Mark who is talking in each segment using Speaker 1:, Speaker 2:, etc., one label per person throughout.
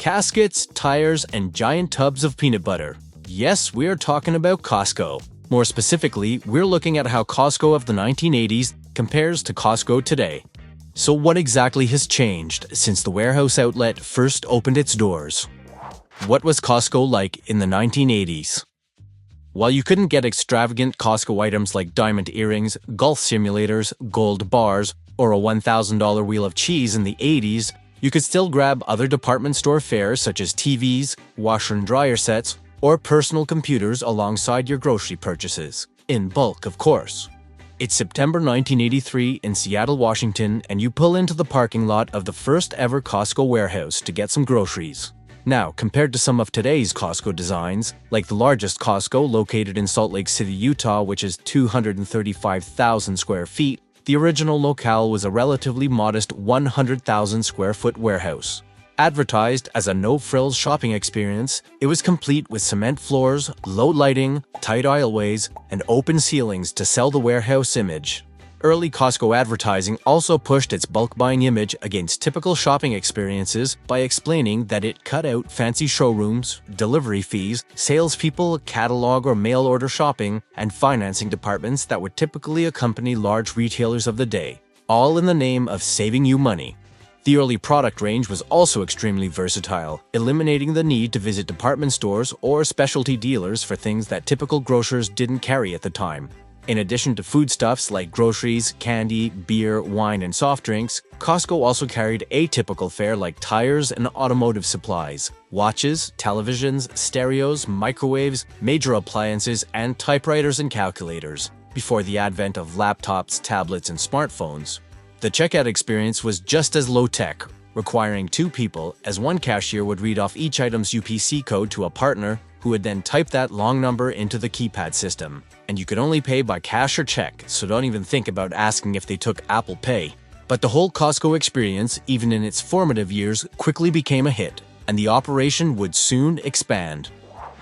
Speaker 1: caskets, tires, and giant tubs of peanut butter. Yes, we're talking about Costco. More specifically, we're looking at how Costco of the 1980s compares to Costco today. So what exactly has changed since the warehouse outlet first opened its doors? What was Costco like in the 1980s? While you couldn't get extravagant Costco items like diamond earrings, golf simulators, gold bars, or a $1,000 wheel of cheese in the 80s, you could still grab other department store fares such as TVs, washer and dryer sets, or personal computers alongside your grocery purchases. In bulk, of course. It's September 1983 in Seattle, Washington, and you pull into the parking lot of the first ever Costco warehouse to get some groceries. Now, compared to some of today's Costco designs, like the largest Costco located in Salt Lake City, Utah, which is 235,000 square feet, the original locale was a relatively modest 100,000 square foot warehouse. Advertised as a no-frills shopping experience, it was complete with cement floors, low lighting, tight aisleways, and open ceilings to sell the warehouse image. Early Costco advertising also pushed its bulk buying image against typical shopping experiences by explaining that it cut out fancy showrooms, delivery fees, salespeople, catalog or mail order shopping, and financing departments that would typically accompany large retailers of the day, all in the name of saving you money. The early product range was also extremely versatile, eliminating the need to visit department stores or specialty dealers for things that typical grocers didn't carry at the time. In addition to foodstuffs like groceries, candy, beer, wine, and soft drinks, Costco also carried atypical fare like tires and automotive supplies, watches, televisions, stereos, microwaves, major appliances, and typewriters and calculators, before the advent of laptops, tablets, and smartphones. The checkout experience was just as low-tech, requiring two people, as one cashier would read off each item's UPC code to a partner who would then type that long number into the keypad system. And you could only pay by cash or check, so don't even think about asking if they took Apple Pay. But the whole Costco experience, even in its formative years, quickly became a hit, and the operation would soon expand.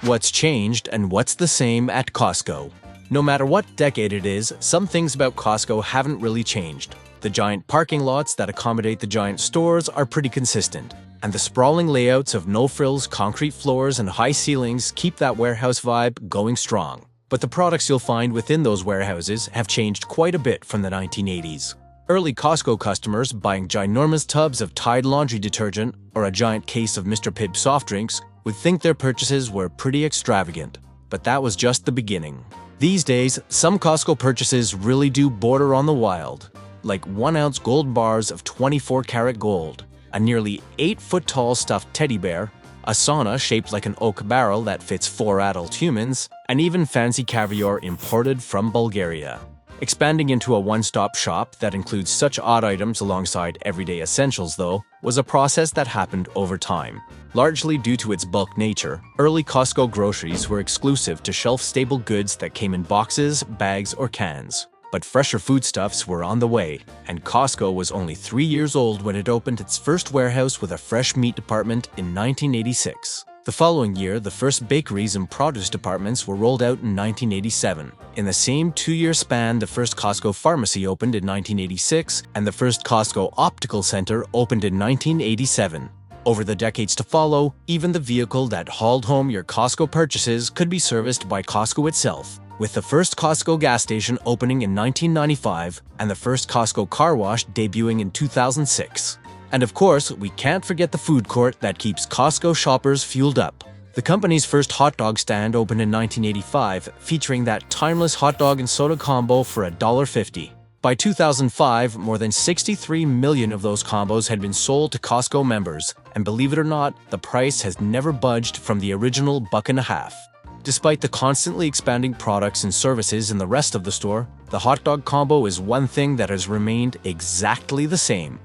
Speaker 1: What's changed and what's the same at Costco? No matter what decade it is, some things about Costco haven't really changed. The giant parking lots that accommodate the giant stores are pretty consistent, and the sprawling layouts of no-frills concrete floors and high ceilings keep that warehouse vibe going strong. But the products you'll find within those warehouses have changed quite a bit from the 1980s. Early Costco customers buying ginormous tubs of Tide laundry detergent or a giant case of Mr. Pibb soft drinks would think their purchases were pretty extravagant, but that was just the beginning. These days, some Costco purchases really do border on the wild, like 1-ounce gold bars of 24-karat gold, a nearly 8-foot-tall stuffed teddy bear, a sauna shaped like an oak barrel that fits 4 adult humans, and even fancy caviar imported from Bulgaria. Expanding into a one-stop shop that includes such odd items alongside everyday essentials, though, was a process that happened over time. Largely due to its bulk nature, early Costco groceries were exclusive to shelf-stable goods that came in boxes, bags, or cans. But fresher foodstuffs were on the way, and Costco was only 3 years old when it opened its first warehouse with a fresh meat department in 1986. The following year, the first bakeries and produce departments were rolled out in 1987. In the same 2-year span, the first Costco pharmacy opened in 1986, and the first Costco optical center opened in 1987. Over the decades to follow, even the vehicle that hauled home your Costco purchases could be serviced by Costco itself, with the first Costco gas station opening in 1995 and the first Costco car wash debuting in 2006. And of course, we can't forget the food court that keeps Costco shoppers fueled up. The company's first hot dog stand opened in 1985, featuring that timeless hot dog and soda combo for $1.50. By 2005, more than 63 million of those combos had been sold to Costco members, and believe it or not, the price has never budged from the original $1.50. Despite the constantly expanding products and services in the rest of the store, the hot dog combo is one thing that has remained exactly the same.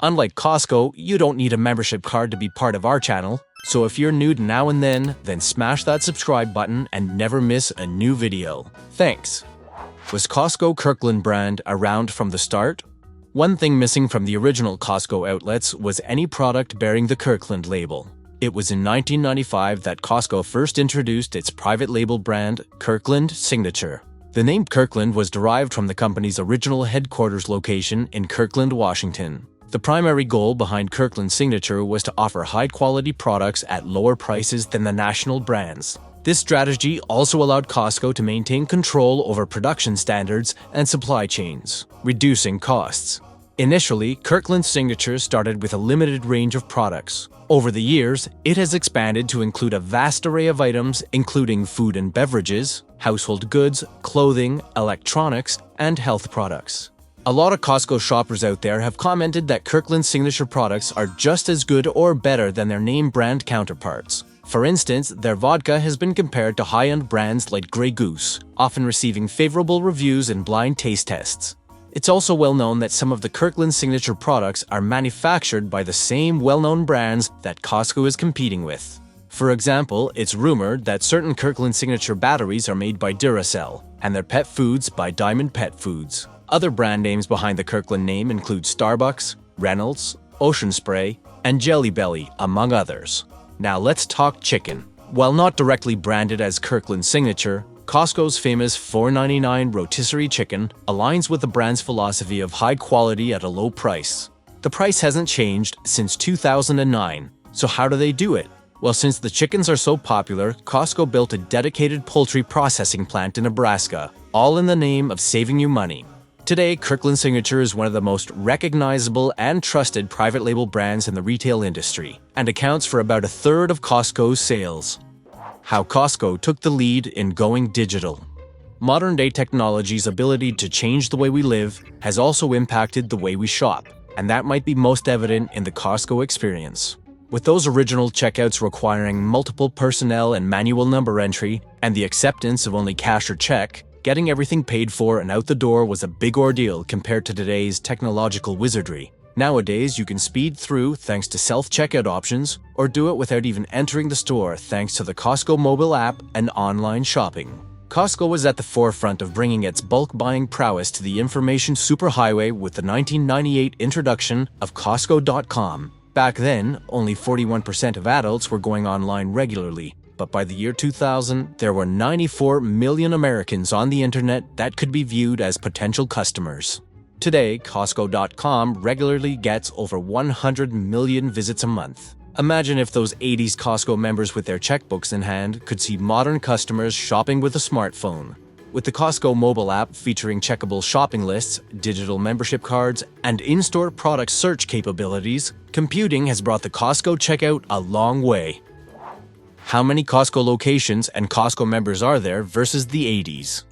Speaker 1: Unlike Costco, you don't need a membership card to be part of our channel, so if you're new to Now and Then smash that subscribe button and never miss a new video. Thanks! Was Costco Kirkland brand around from the start? One thing missing from the original Costco outlets was any product bearing the Kirkland label. It was in 1995 that Costco first introduced its private label brand, Kirkland Signature. The name Kirkland was derived from the company's original headquarters location in Kirkland, Washington. The primary goal behind Kirkland's signature was to offer high-quality products at lower prices than the national brands. This strategy also allowed Costco to maintain control over production standards and supply chains, reducing costs. Initially, Kirkland's signature started with a limited range of products. Over the years, it has expanded to include a vast array of items, including food and beverages, household goods, clothing, electronics, and health products. A lot of Costco shoppers out there have commented that Kirkland's signature products are just as good or better than their name brand counterparts. For instance, their vodka has been compared to high-end brands like Grey Goose, often receiving favorable reviews in blind taste tests. It's also well known that some of the Kirkland signature products are manufactured by the same well-known brands that Costco is competing with. For example, it's rumored that certain Kirkland signature batteries are made by Duracell, and their pet foods by Diamond Pet Foods. Other brand names behind the Kirkland name include Starbucks, Reynolds, Ocean Spray, and Jelly Belly, among others. Now let's talk chicken. While not directly branded as Kirkland signature, Costco's famous $4.99 rotisserie chicken aligns with the brand's philosophy of high quality at a low price. The price hasn't changed since 2009, so how do they do it? Well, since the chickens are so popular, Costco built a dedicated poultry processing plant in Nebraska, all in the name of saving you money. Today, Kirkland Signature is one of the most recognizable and trusted private label brands in the retail industry, and accounts for about a third of Costco's sales. How Costco took the lead in going digital. Modern-day technology's ability to change the way we live has also impacted the way we shop, and that might be most evident in the Costco experience. With those original checkouts requiring multiple personnel and manual number entry, and the acceptance of only cash or check, getting everything paid for and out the door was a big ordeal compared to today's technological wizardry. Nowadays, you can speed through thanks to self-checkout options, or do it without even entering the store thanks to the Costco mobile app and online shopping. Costco was at the forefront of bringing its bulk buying prowess to the information superhighway with the 1998 introduction of Costco.com. Back then, only 41% of adults were going online regularly, but by the year 2000, there were 94 million Americans on the internet that could be viewed as potential customers. Today, Costco.com regularly gets over 100 million visits a month. Imagine if those 80s Costco members with their checkbooks in hand could see modern customers shopping with a smartphone. With the Costco mobile app featuring checkable shopping lists, digital membership cards, and in-store product search capabilities, computing has brought the Costco checkout a long way. How many Costco locations and Costco members are there versus the 80s?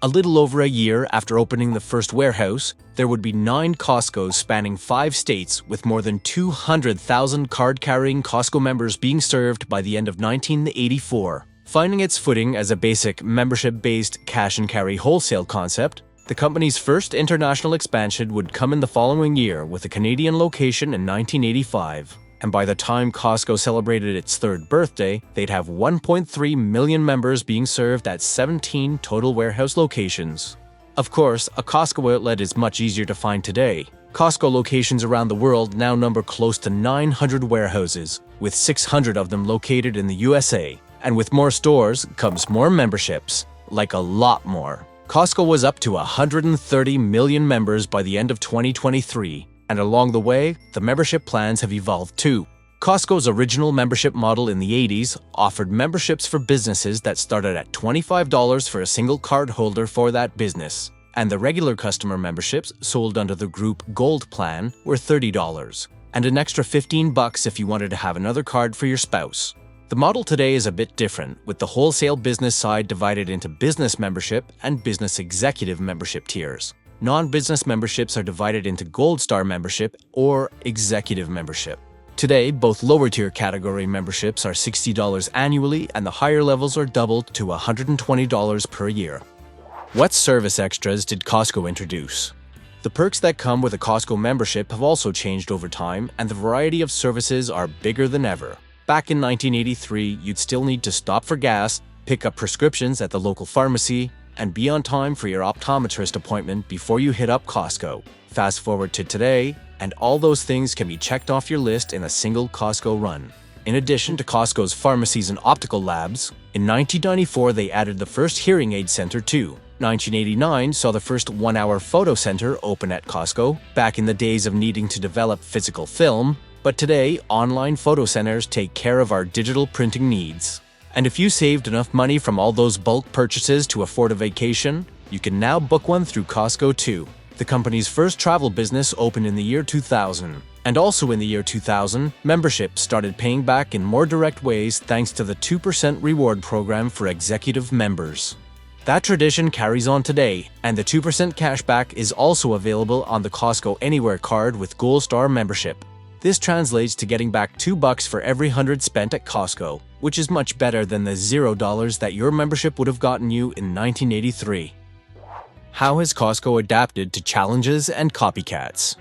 Speaker 1: A little over a year after opening the first warehouse, there would be 9 Costcos spanning 5 states with more than 200,000 card-carrying Costco members being served by the end of 1984. Finding its footing as a basic membership-based cash-and-carry wholesale concept, the company's first international expansion would come in the following year with a Canadian location in 1985. And by the time Costco celebrated its 3rd birthday, they'd have 1.3 million members being served at 17 total warehouse locations. Of course, a Costco outlet is much easier to find today. Costco locations around the world now number close to 900 warehouses, with 600 of them located in the USA. And with more stores comes more memberships, like a lot more. Costco was up to 130 million members by the end of 2023. And along the way, the membership plans have evolved too. Costco's original membership model in the 80s offered memberships for businesses that started at $25 for a single card holder for that business, and the regular customer memberships sold under the Group Gold plan were $30, and an extra $15 if you wanted to have another card for your spouse. The model today is a bit different, with the wholesale business side divided into business membership and business executive membership tiers. Non-business memberships are divided into Gold Star membership or Executive membership. Today, both lower-tier category memberships are $60 annually, and the higher levels are doubled to $120 per year. What service extras did Costco introduce? The perks that come with a Costco membership have also changed over time, and the variety of services are bigger than ever. Back in 1983, you'd still need to stop for gas, pick up prescriptions at the local pharmacy, and be on time for your optometrist appointment before you hit up Costco. Fast forward to today, and all those things can be checked off your list in a single Costco run. In addition to Costco's pharmacies and optical labs, in 1994 they added the first hearing aid center too. 1989 saw the first one-hour photo center open at Costco, back in the days of needing to develop physical film, but today, online photo centers take care of our digital printing needs. And if you saved enough money from all those bulk purchases to afford a vacation, you can now book one through Costco too. The company's first travel business opened in the year 2000. And also in the year 2000, membership started paying back in more direct ways thanks to the 2% reward program for executive members. That tradition carries on today, and the 2% cashback is also available on the Costco Anywhere card with Gold Star membership. This translates to getting back $2 for every 100 spent at Costco, which is much better than the $0 that your membership would have gotten you in 1983. How has Costco adapted to challenges and copycats?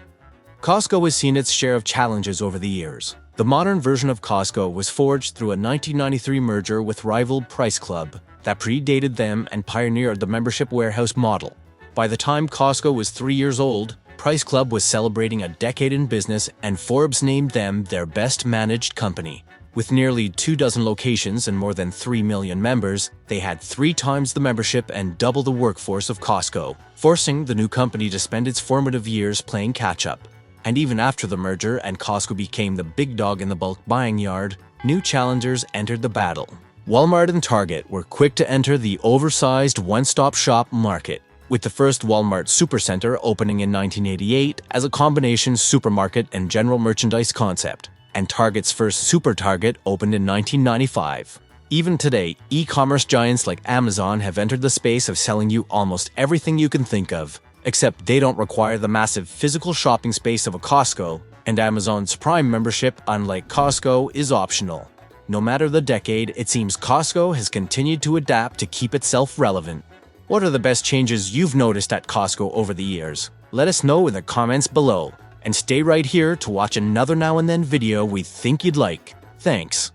Speaker 1: Costco has seen its share of challenges over the years. The modern version of Costco was forged through a 1993 merger with rival Price Club that predated them and pioneered the membership warehouse model. By the time Costco was 3 years old, Price Club was celebrating a decade in business, and Forbes named them their best managed company. With nearly 24 locations and more than 3 million members, they had 3 times the membership and double the workforce of Costco, forcing the new company to spend its formative years playing catch-up. And even after the merger and Costco became the big dog in the bulk buying yard, new challengers entered the battle. Walmart and Target were quick to enter the oversized one-stop shop market, with the first Walmart Supercenter opening in 1988 as a combination supermarket and general merchandise concept, and Target's first Super Target opened in 1995. Even today, e-commerce giants like Amazon have entered the space of selling you almost everything you can think of, except they don't require the massive physical shopping space of a Costco, and Amazon's Prime membership, unlike Costco, is optional. No matter the decade, it seems Costco has continued to adapt to keep itself relevant. What are the best changes you've noticed at Costco over the years? Let us know in the comments below. And stay right here to watch another Now and Then video we think you'd like. Thanks.